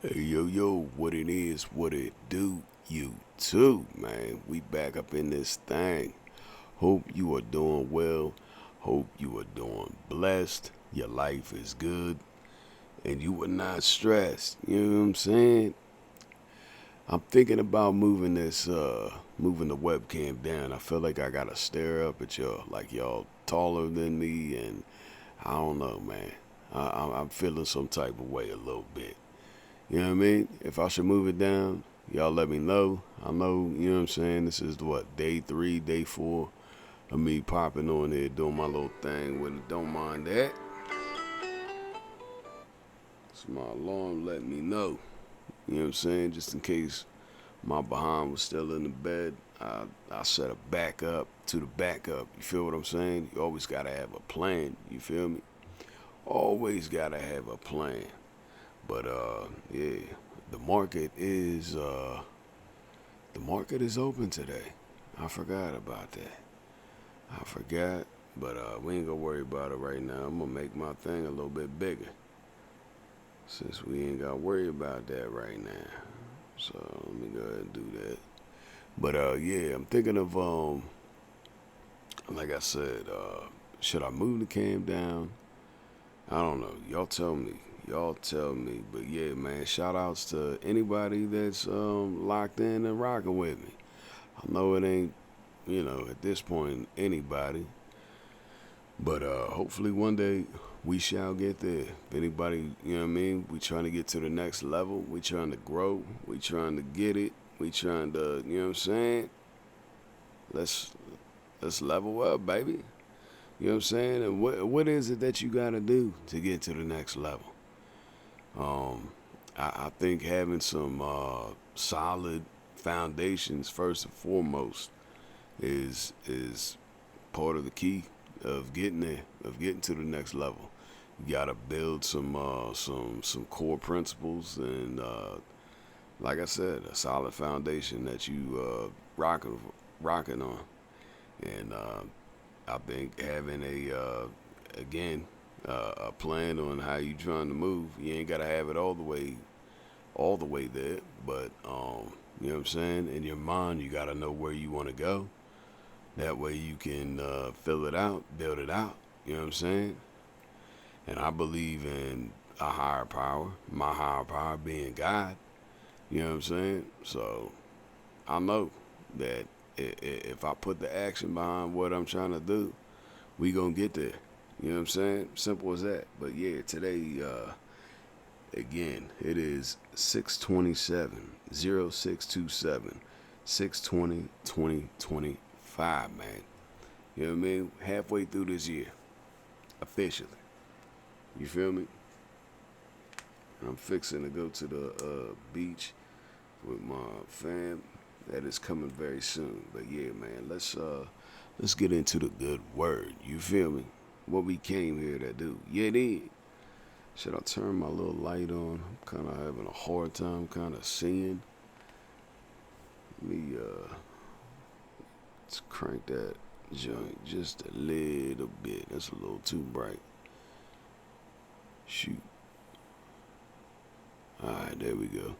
Hey, yo, what it is, what it do, you too, man. We back up in this thing. Hope you are doing well. Hope you are doing blessed. Your life is good. And you are not stressed. You know what I'm saying? I'm thinking about moving the webcam down. I feel like I gotta stare up at y'all, like y'all taller than me, and I don't know, man. I'm feeling some type of way a little bit. You know what I mean? If I should move it down, y'all let me know. I know, you know what I'm saying? This is what, day 3, day 4 of me popping on here doing my little thing with it. Don't mind that. It's my alarm letting me know. You know what I'm saying? Just in case my behind was still in the bed, I set a backup to the backup. You feel what I'm saying? You always gotta have a plan. You feel me? Always gotta have a plan. But yeah, the market is uh the market is open today. I forgot about that. I forgot, but we ain't gonna worry about it right now. I'm gonna make my thing a little bit bigger since we ain't gotta worry about that right now. So let me go ahead and do that. But yeah, I'm thinking of like I said, should I move the cam down? I don't know. Y'all tell me. Y'all tell me. But yeah, man, shout outs to anybody that's locked in and rocking with me. I know it ain't, at this point anybody, but hopefully one day we shall get there. If anybody, you know what I mean, we trying to get to the next level. We trying to grow. We trying to get it. We trying to, you know what I'm saying? Let's let's level up, baby. You know what I'm saying? And what is it that you got to do to get to the next level? Um, I think having some solid foundations first and foremost is part of the key of getting there, of getting to the next level. You gotta build some core principles and like I said, a solid foundation that you rocking on. And I think having again a plan on how you trying to move. You ain't gotta have it all the way there, but you know what I'm saying. In your mind, you gotta know where you want to go. That way you can fill it out, build it out. You know what I'm saying. And I believe in a higher power. My higher power being God. You know what I'm saying. So I know that if I put the action behind what I'm trying to do, we gonna get there. You know what I'm saying? Simple as that. But yeah, today, again, it is 627 0627 620 2025, man. You know what I mean? Halfway through this year, officially. You feel me? I'm fixing to go to the beach with my fam. That is coming very soon. But yeah, man, let's get into the good word. You feel me? What we came here to do. Yeah, then. Should I turn my little light on? I'm kind of having a hard time kind of seeing. Let me let's crank that joint just a little bit. That's a little too bright. Shoot. All right, there we go.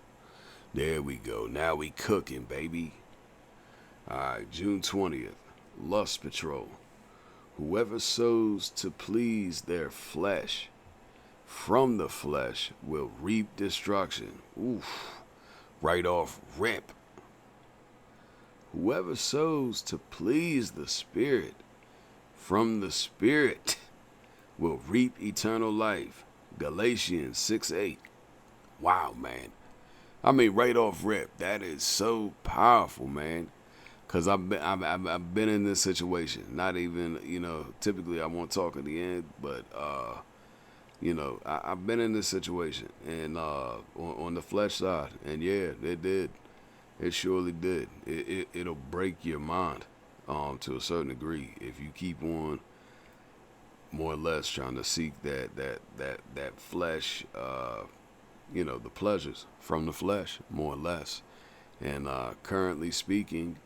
There we go. Now we cooking, baby. All right, June 20th. Lust Patrol. Whoever sows to please their flesh from the flesh will reap destruction. Oof. Right off rip. Whoever sows to please the Spirit from the Spirit will reap eternal life. Galatians 6:8. Wow, man. I mean, right off rip, that is so powerful, man. Cause I've been in this situation. Not even, typically I won't talk at the end, but I've been in this situation, and on the flesh side, and yeah, it did. It surely did. It'll break your mind, to a certain degree if you keep on more or less trying to seek that flesh, the pleasures from the flesh, more or less. And currently speaking,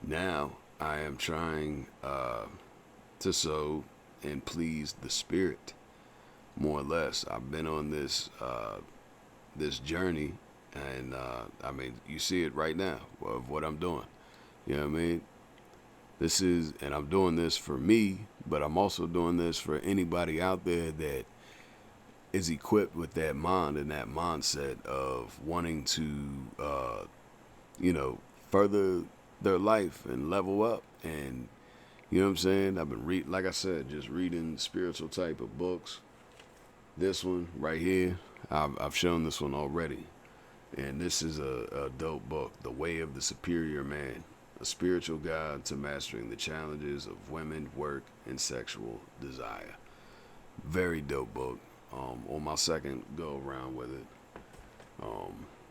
now I am trying to sow and please the Spirit, more or less. I've been on this journey, and I mean, you see it right now of what I'm doing. You know what I mean? This is, and I'm doing this for me, but I'm also doing this for anybody out there that is equipped with that mind and that mindset of wanting to, you know, further their life and level up. And you know what I'm saying? I've been reading, like I said, just reading spiritual type of books. This one right here, I've shown this one already. And this is a dope book, The Way of the Superior Man, a spiritual guide to mastering the challenges of women, work, and sexual desire. Very dope book. On my second go around with it,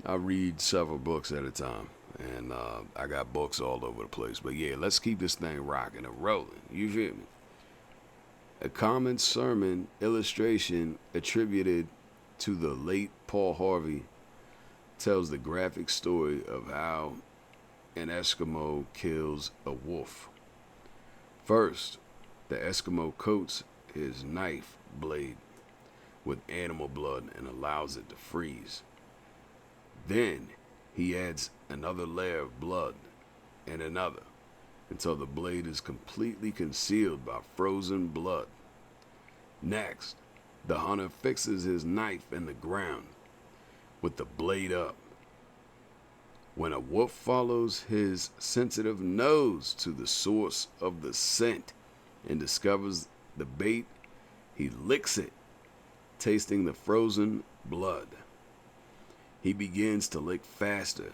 I read several books at a time, and I got books all over the place. But yeah, let's keep this thing rocking and rolling. You feel me? A common sermon illustration attributed to the late Paul Harvey tells the graphic story of how an Eskimo kills a wolf. First, the Eskimo coats his knife blade with animal blood and allows it to freeze. Then he adds another layer of blood and another until the blade is completely concealed by frozen blood. Next, the hunter fixes his knife in the ground with the blade up. When a wolf follows his sensitive nose to the source of the scent and discovers the bait, he licks it, tasting the frozen blood. He begins to lick faster,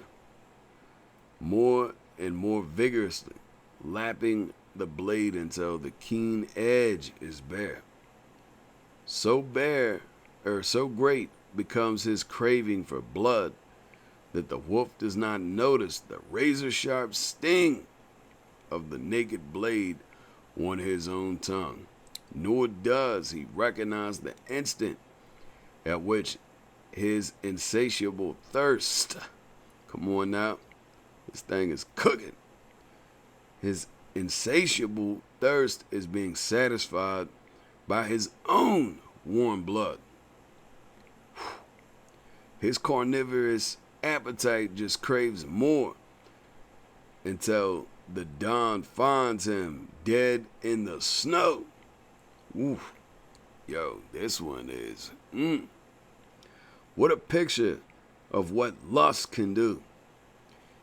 more and more vigorously, lapping the blade until the keen edge is bare. So great becomes his craving for blood that the wolf does not notice the razor-sharp sting of the naked blade on his own tongue, nor does he recognize the instant at which his insatiable thirst, come on now, this thing is cooking, his insatiable thirst is being satisfied by his own warm blood. His carnivorous appetite just craves more until the dawn finds him dead in the snow. Oof. Yo, this one is, what a picture of what lust can do.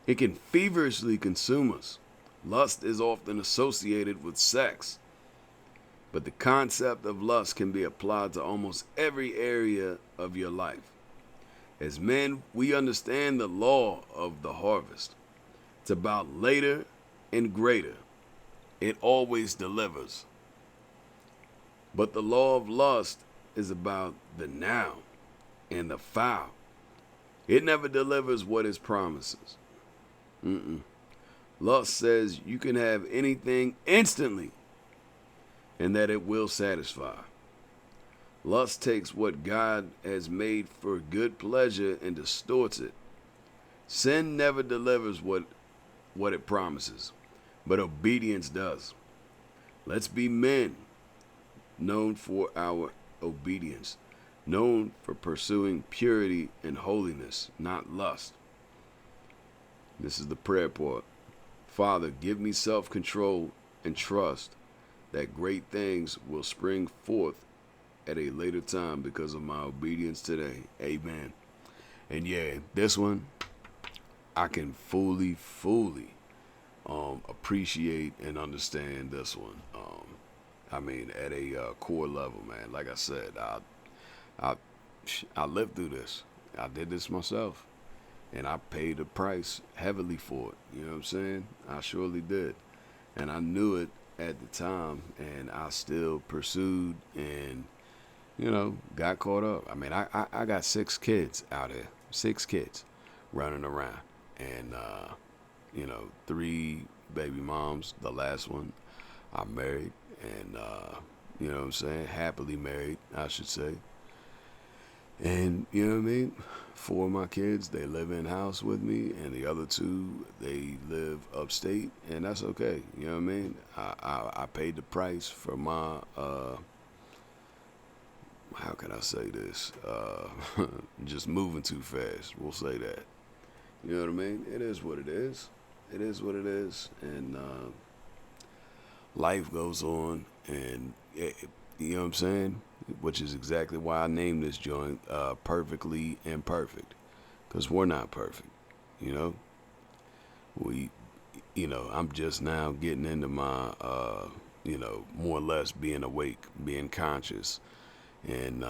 It can feverishly consume us. Lust is often associated with sex, but the concept of lust can be applied to almost every area of your life. As men, we understand the law of the harvest. It's about later and greater. It always delivers. But the law of lust is about the now and the foul. It never delivers what it promises. Lust says you can have anything instantly and that it will satisfy. Lust takes what God has made for good pleasure and distorts it. Sin never delivers what it promises, but obedience does. Let's be men, known for our obedience, known for pursuing purity and holiness, not lust. This is the prayer part. Father, give me self-control and trust that great things will spring forth at a later time because of my obedience today. Amen. And yeah, this one, I can fully appreciate and understand this one. I mean, at a core level, man. Like I said, I lived through this. I did this myself, and I paid the price heavily for it. You know what I'm saying? I surely did, and I knew it at the time, and I still pursued and, you know, got caught up. I mean, I got 6 kids out here, 6 kids running around, and you know, 3 baby moms. The last one I married, and you know what I'm saying, happily married, I should say. And you know what I mean, 4 of my kids, they live in house with me, and the other 2, they live upstate, and that's okay. You know what I mean? I paid the price for my how can I say this? Just moving too fast. We'll say that. You know what I mean? It is what it is. It is what it is, and life goes on, and you know what I'm saying? Which is exactly why I named this joint "Perfectly Imperfect," because we're not perfect. You know, we, I'm just now getting into my, more or less being awake, being conscious, and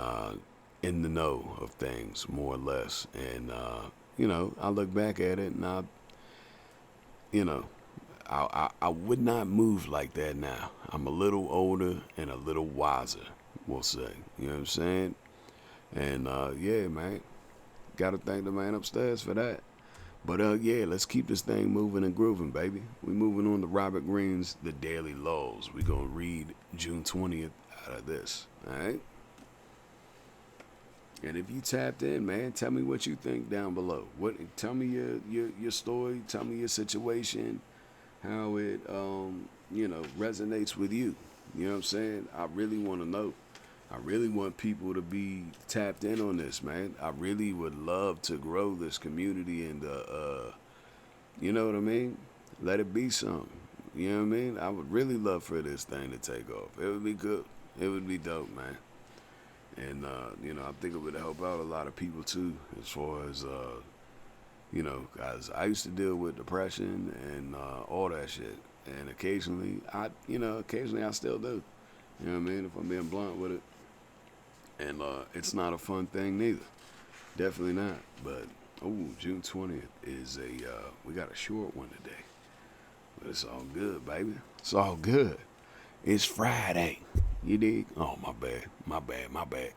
in the know of things, more or less. And I look back at it, and you know, I would not move like that now. I'm a little older and a little wiser, we'll say. You know what I'm saying? And yeah, man, gotta thank the man upstairs for that. But yeah, let's keep this thing moving and grooving, baby. We moving on to Robert Greene's The Daily Laws. We gonna read June 20th out of this. All right. And if you tapped in, man, tell me what you think down below. Tell me your story. Tell me your situation. How it resonates with you. You know what I'm saying? I really want to know. I really want people to be tapped in on this, man. I really would love to grow this community and you know what I mean? Let it be something. You know what I mean? I would really love for this thing to take off. It would be good. It would be dope, man. And I think it would help out a lot of people too, as far as guys. I used to deal with depression and all that shit, and occasionally I still do. You know what I mean? If I'm being blunt with it, and it's not a fun thing neither. Definitely not. But June 20th is we got a short one today, but it's all good, baby. It's all good. It's Friday. You dig? Oh, my bad. My bad. My bad.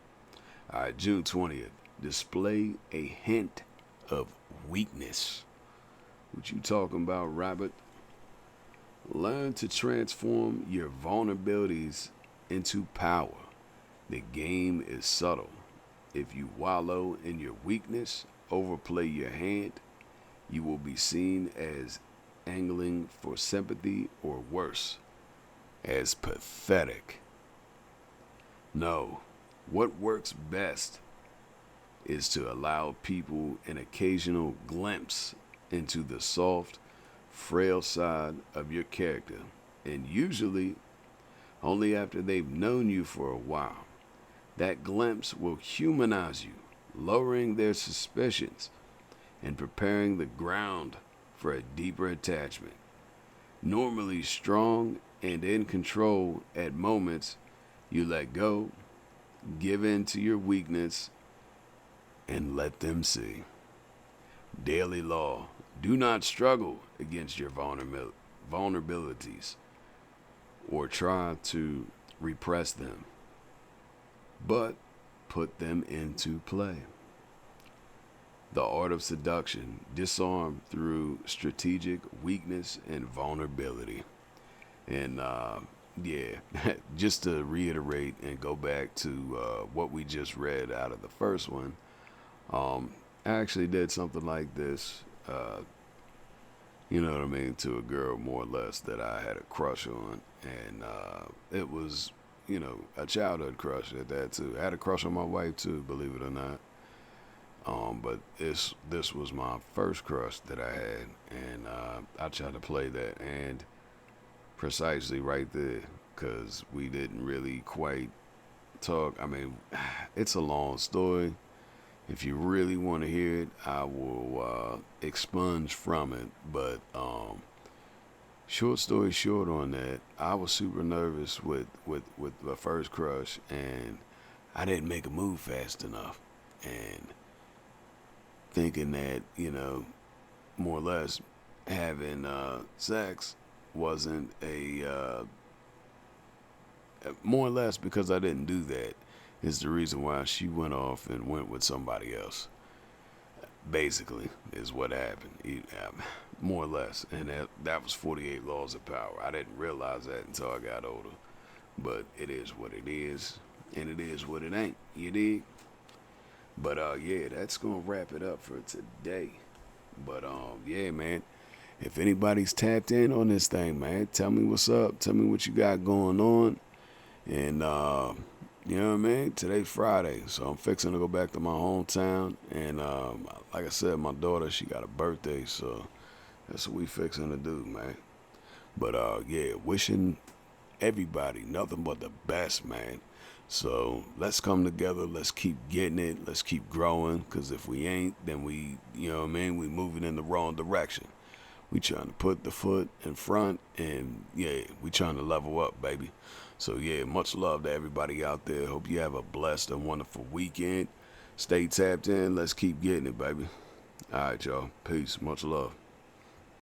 All right, June 20th. Display a hint of weakness. What you talking about, Robert? Learn to transform your vulnerabilities into power. The game is subtle. If you wallow in your weakness, overplay your hand, you will be seen as angling for sympathy or worse, as pathetic. No, what works best is to allow people an occasional glimpse into the soft, frail side of your character, and usually only after they've known you for a while. That glimpse will humanize you, lowering their suspicions and preparing the ground for a deeper attachment. Normally strong and in control at moments, you let go, give in to your weakness, and let them see. Daily law. Do not struggle against your vulnerabilities or try to repress them, but put them into play. The art of seduction. Disarm through strategic weakness and vulnerability. And yeah, just to reiterate and go back to what we just read out of the first one, I actually did something like this, you know what I mean, to a girl more or less that I had a crush on. And it was, a childhood crush at that too. I had a crush on my wife too, believe it or not. But this was my first crush that I had, and I tried to play that, and precisely right there, because we didn't really quite talk. I mean, it's a long story. If you really want to hear it, I will expunge from it. But short story short on that, I was super nervous with my first crush, and I didn't make a move fast enough. And thinking that, more or less having sex wasn't more or less because I didn't do that is the reason why she went off and went with somebody else. Basically, is what happened. More or less. And that was 48 Laws of Power. I didn't realize that until I got older. But it is what it is, and it is what it ain't. You dig? But yeah, that's gonna wrap it up for today. But yeah, man. If anybody's tapped in on this thing, man, tell me what's up. Tell me what you got going on. And You know what I mean? Today's Friday, so I'm fixing to go back to my hometown. And like I said, my daughter, she got a birthday, so that's what we fixing to do, man. But yeah, wishing everybody nothing but the best, man. So let's come together. Let's keep getting it. Let's keep growing. Cause if we ain't, then you know what I mean, we moving in the wrong direction. We trying to put the foot in front, and yeah, we trying to level up, baby. So yeah, much love to everybody out there. Hope you have a blessed and wonderful weekend. Stay tapped in. Let's keep getting it, baby. All right, y'all. Peace. Much love.